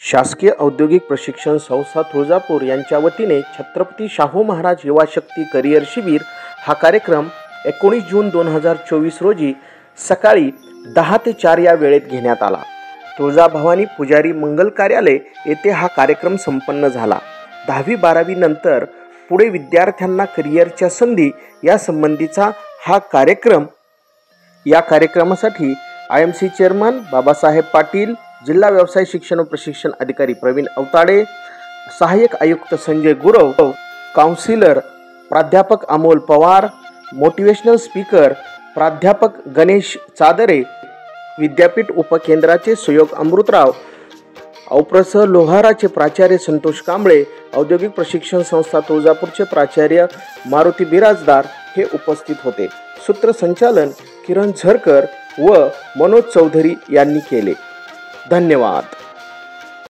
शासकीय औद्योगिक प्रशिक्षण संस्था तुळजापूर यांच्या वतीने छत्रपती शाहू महाराज युवा शक्ती करिअर शिबिर हा कार्यक्रम 19 जून 2024 रोजी सकाळी 10 ते 4 या वेळेत घेण्यात आला। तुळजाभवानी पुजारी मंगल कार्यालय येथे हा कार्यक्रम संपन्न झाला। 10वी-12वी नंतर पुढे विद्यार्थ्यांना करिअरच्या संधी या संबंधीचा हा कार्यक्रम। या कार्यक्रमासाठी IMC चेअरमन बाबासाहेब पाटील, जिल्हा व्यवसाय शिक्षण व प्रशिक्षण अधिकारी प्रवीण अवताडे, सहाय्यक आयुक्त संजय गुरव, काउन्सिलर प्राध्यापक अमोल पवार, मोटिवेशनल स्पीकर प्राध्यापक गणेश चादरे, विद्यापीठ उपकेंद्राचे सहयोग अमृतराव, औप्रस लोहाराचे प्राचार्य संतोष कांबळे, औद्योगिक प्रशिक्षण संस्था तुळजापूरचे प्राचार्य मारुती बिराजदार हे उपस्थित होते। सूत्रसंचालन किरण झरकर व मनोज चौधरी यांनी केले। धन्यवाद।